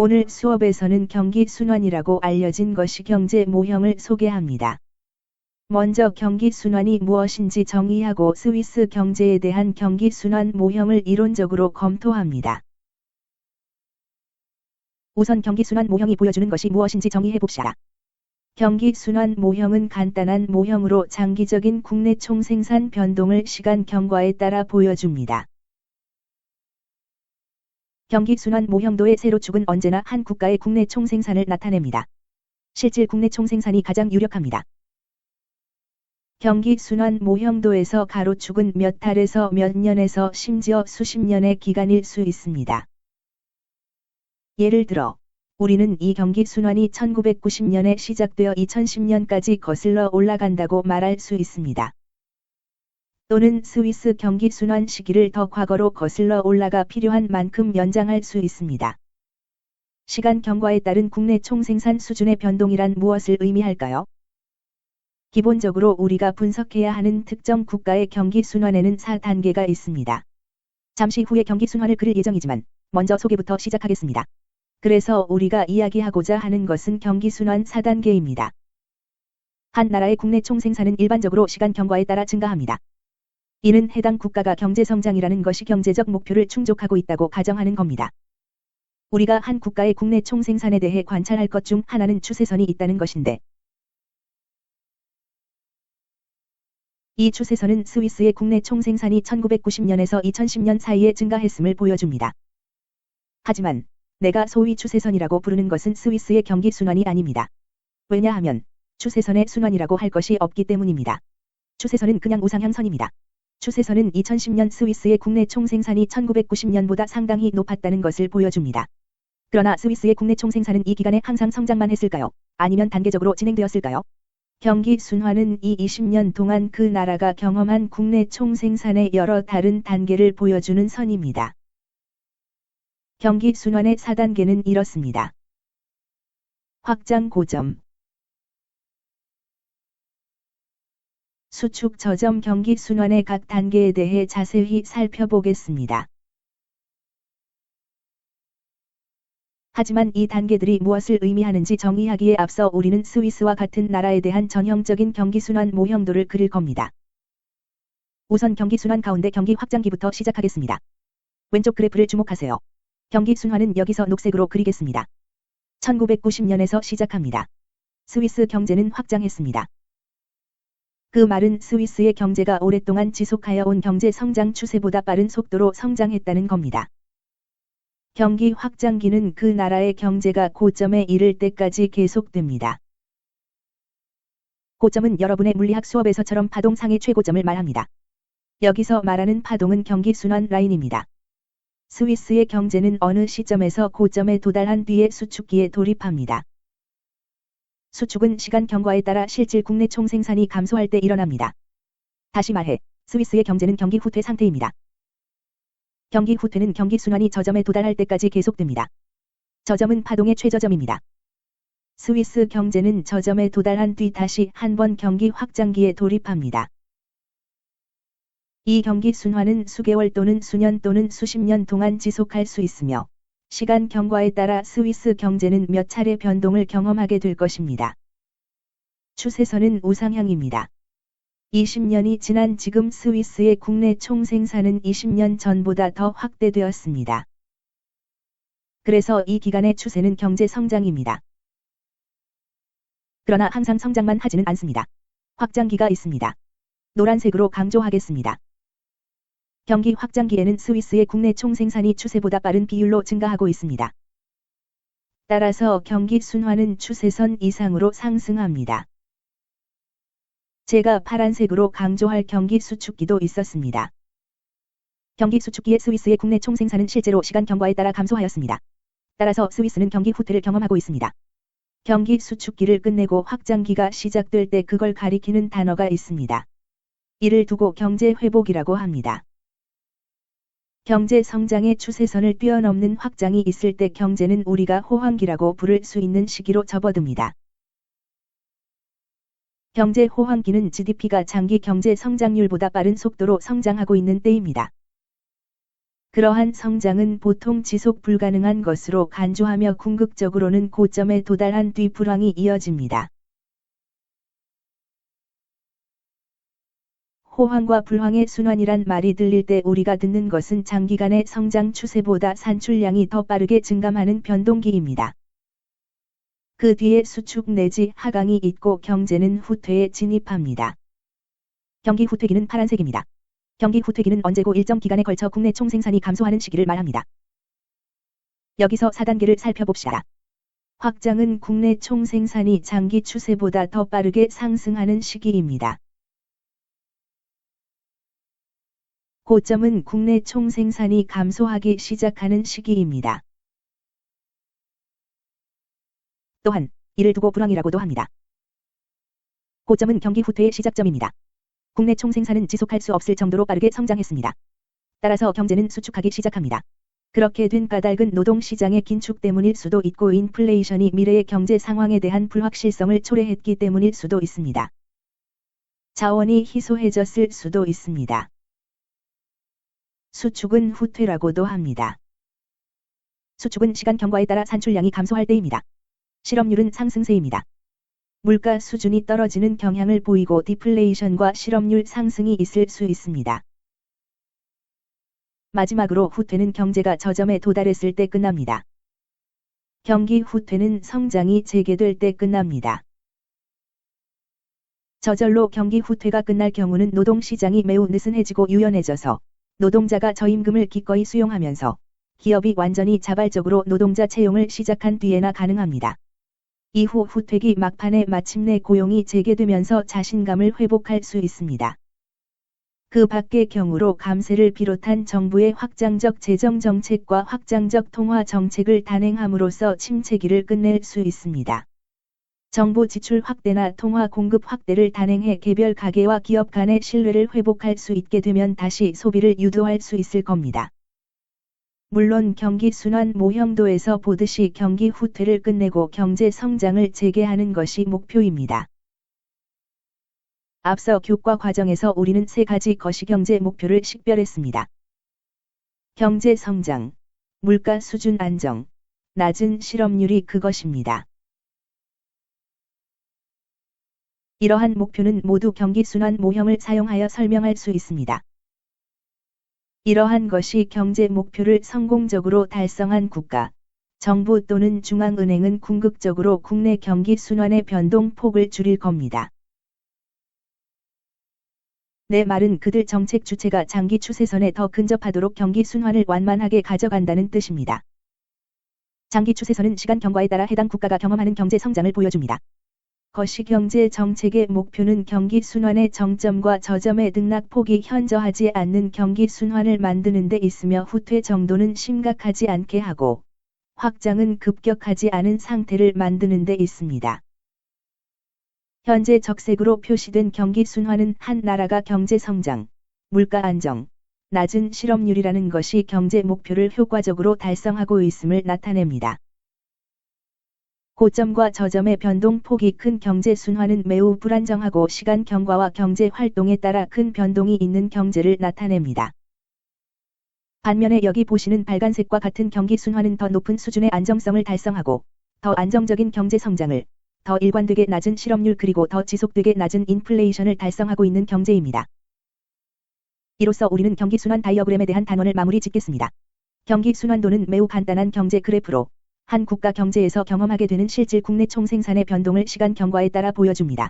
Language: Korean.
오늘 수업에서는 경기 순환이라고 알려진 것이 경제 모형을 소개합니다. 먼저 경기 순환이 무엇인지 정의하고 스위스 경제에 대한 경기 순환 모형을 이론적으로 검토합니다. 우선 경기 순환 모형이 보여주는 것이 무엇인지 정의해 봅시다. 경기 순환 모형은 간단한 모형으로 장기적인 국내 총생산 변동을 시간 경과에 따라 보여줍니다. 경기 순환 모형도의 세로 축은 언제나 한 국가의 국내 총생산을 나타냅니다. 실질 국내 총생산이 가장 유력합니다. 경기 순환 모형도에서 가로축은 몇 달에서 몇 년에서 심지어 수십 년의 기간일 수 있습니다. 예를 들어 우리는 이 경기 순환이 1990년에 시작되어 2010년까지 거슬러 올라간다고 말할 수 있습니다. 또는 스위스 경기 순환 시기를 더 과거로 거슬러 올라가 필요한 만큼 연장할 수 있습니다. 시간 경과에 따른 국내 총생산 수준의 변동이란 무엇을 의미할까요? 기본적으로 우리가 분석해야 하는 특정 국가의 경기 순환에는 4단계가 있습니다. 잠시 후에 경기 순환을 그릴 예정이지만 먼저 소개부터 시작하겠습니다. 그래서 우리가 이야기하고자 하는 것은 경기 순환 4단계입니다. 한 나라의 국내 총생산은 일반적으로 시간 경과에 따라 증가합니다. 이는 해당 국가가 경제성장이라는 것이 경제적 목표를 충족하고 있다고 가정하는 겁니다. 우리가 한 국가의 국내 총생산에 대해 관찰할 것 중 하나는 추세선이 있다는 것인데, 이 추세선은 스위스의 국내 총생산이 1990년에서 2010년 사이에 증가했음을 보여줍니다. 하지만 내가 소위 추세선이라고 부르는 것은 스위스의 경기 순환이 아닙니다. 왜냐하면 추세선의 순환이라고 할 것이 없기 때문입니다. 추세선은 그냥 우상향 선입니다. 추세선은 2010년 스위스의 국내 총생산이 1990년보다 상당히 높았다는 것을 보여줍니다. 그러나 스위스의 국내 총생산은 이 기간에 항상 성장만 했을까요? 아니면 단계적으로 진행되었을까요? 경기 순환은 이 20년 동안 그 나라가 경험한 국내 총생산의 여러 다른 단계를 보여주는 선입니다. 경기 순환의 4단계는 이렇습니다. 확장 고점, 수축 저점. 경기 순환의 각 단계에 대해 자세히 살펴보겠습니다. 하지만 이 단계들이 무엇을 의미하는지 정의하기에 앞서 우리는 스위스와 같은 나라에 대한 전형적인 경기순환 모형도를 그릴 겁니다. 우선 경기순환 가운데 경기 확장기부터 시작하겠습니다. 왼쪽 그래프를 주목하세요. 경기순환은 여기서 녹색으로 그리겠습니다. 1990년에서 시작합니다. 스위스 경제는 확장했습니다. 그 말은 스위스의 경제가 오랫동안 지속하여 온 경제 성장 추세보다 빠른 속도로 성장했다는 겁니다. 경기 확장기는 그 나라의 경제가 고점에 이를 때까지 계속됩니다. 고점은 여러분의 물리학 수업에서처럼 파동상의 최고점을 말합니다. 여기서 말하는 파동은 경기 순환 라인입니다. 스위스의 경제는 어느 시점에서 고점에 도달한 뒤에 수축기에 돌입합니다. 수축은 시간 경과에 따라 실질 국내 총생산이 감소할 때 일어납니다. 다시 말해, 스위스의 경제는 경기 후퇴 상태입니다. 경기 후퇴는 경기 순환이 저점에 도달할 때까지 계속됩니다. 저점은 파동의 최저점입니다. 스위스 경제는 저점에 도달한 뒤 다시 한번 경기 확장기에 돌입합니다. 이 경기 순환은 수개월 또는 수년 또는 수십 년 동안 지속할 수 있으며, 시간 경과에 따라 스위스 경제는 몇 차례 변동을 경험하게 될 것입니다. 추세선은 우상향입니다. 20년이 지난 지금 스위스의 국내 총생산은 20년 전보다 더 확대되었습니다. 그래서 이 기간의 추세는 경제 성장입니다. 그러나 항상 성장만 하지는 않습니다. 확장기가 있습니다. 노란색으로 강조하겠습니다. 경기 확장기에는 스위스의 국내 총생산이 추세보다 빠른 비율로 증가하고 있습니다. 따라서 경기 순환은 추세선 이상으로 상승합니다. 제가 파란색으로 강조할 경기 수축기도 있었습니다. 경기 수축기의 스위스의 국내 총생산은 실제로 시간 경과에 따라 감소하였습니다. 따라서 스위스는 경기 후퇴를 경험하고 있습니다. 경기 수축기를 끝내고 확장기가 시작될 때 그걸 가리키는 단어가 있습니다. 이를 두고 경제 회복이라고 합니다. 경제 성장의 추세선을 뛰어넘는 확장이 있을 때 경제는 우리가 호황기라고 부를 수 있는 시기로 접어듭니다. 경제 호황기는 GDP가 장기 경제 성장률보다 빠른 속도로 성장하고 있는 때입니다. 그러한 성장은 보통 지속 불가능한 것으로 간주하며 궁극적으로는 고점에 도달한 뒤 불황이 이어집니다. 호황과 불황의 순환이란 말이 들릴 때 우리가 듣는 것은 장기간의 성장 추세보다 산출량이 더 빠르게 증감하는 변동기입니다. 그 뒤에 수축 내지 하강이 있고 경제는 후퇴에 진입합니다. 경기 후퇴기는 파란색입니다. 경기 후퇴기는 언제고 일정 기간에 걸쳐 국내 총생산이 감소하는 시기를 말합니다. 여기서 4단계를 살펴봅시다. 확장은 국내 총생산이 장기 추세보다 더 빠르게 상승하는 시기입니다. 고점은 국내 총생산이 감소하기 시작하는 시기입니다. 또한 이를 두고 불황이라고도 합니다. 고점은 경기 후퇴의 시작점입니다. 국내 총생산은 지속할 수 없을 정도로 빠르게 성장했습니다. 따라서 경제는 수축하기 시작합니다. 그렇게 된 까닭은 노동시장의 긴축 때문일 수도 있고 인플레이션이 미래의 경제 상황에 대한 불확실성을 초래했기 때문일 수도 있습니다. 자원이 희소해졌을 수도 있습니다. 수축은 후퇴라고도 합니다. 수축은 시간 경과에 따라 산출량이 감소할 때입니다. 실업률은 상승세입니다. 물가 수준이 떨어지는 경향을 보이고 디플레이션과 실업률 상승이 있을 수 있습니다. 마지막으로 후퇴는 경제가 저점에 도달했을 때 끝납니다. 경기 후퇴는 성장이 재개될 때 끝납니다. 저절로 경기 후퇴가 끝날 경우는 노동시장이 매우 느슨해지고 유연해져서 노동자가 저임금을 기꺼이 수용하면서 기업이 완전히 자발적으로 노동자 채용을 시작한 뒤에나 가능합니다. 이후 후퇴기 막판에 마침내 고용이 재개되면서 자신감을 회복할 수 있습니다. 그 밖의 경우로 감세를 비롯한 정부의 확장적 재정 정책과 확장적 통화 정책을 단행함으로써 침체기를 끝낼 수 있습니다. 정부 지출 확대나 통화 공급 확대를 단행해 개별 가계와 기업 간의 신뢰를 회복할 수 있게 되면 다시 소비를 유도할 수 있을 겁니다. 물론 경기 순환 모형도에서 보듯이 경기 후퇴를 끝내고 경제 성장을 재개하는 것이 목표입니다. 앞서 교과 과정에서 우리는 세 가지 거시경제 목표를 식별했습니다. 경제 성장, 물가 수준 안정, 낮은 실업률이 그것입니다. 이러한 목표는 모두 경기 순환 모형을 사용하여 설명할 수 있습니다. 이러한 것이 경제 목표를 성공적으로 달성한 국가, 정부 또는 중앙은행은 궁극적으로 국내 경기 순환의 변동폭을 줄일 겁니다. 내 말은 그들 정책 주체가 장기 추세선에 더 근접하도록 경기 순환을 완만하게 가져간다는 뜻입니다. 장기 추세선은 시간 경과에 따라 해당 국가가 경험하는 경제 성장을 보여줍니다. 거시경제 정책의 목표는 경기 순환의 정점과 저점의 등락폭이 현저하지 않는 경기 순환을 만드는 데 있으며 후퇴 정도는 심각하지 않게 하고 확장은 급격하지 않은 상태를 만드는 데 있습니다. 현재 적색으로 표시된 경기 순환은 한 나라가 경제 성장, 물가 안정, 낮은 실업률이라는 것이 경제 목표를 효과적으로 달성하고 있음을 나타냅니다. 고점과 저점의 변동폭이 큰 경제 순환은 매우 불안정하고 시간 경과와 경제 활동에 따라 큰 변동이 있는 경제를 나타냅니다. 반면에 여기 보시는 빨간색과 같은 경기 순환은 더 높은 수준의 안정성을 달성하고 더 안정적인 경제 성장을, 더 일관되게 낮은 실업률 그리고 더 지속되게 낮은 인플레이션을 달성하고 있는 경제입니다. 이로써 우리는 경기 순환 다이어그램에 대한 단원을 마무리 짓겠습니다. 경기 순환도는 매우 간단한 경제 그래프로 한 국가 경제에서 경험하게 되는 실질 국내 총생산의 변동을 시간 경과에 따라 보여줍니다.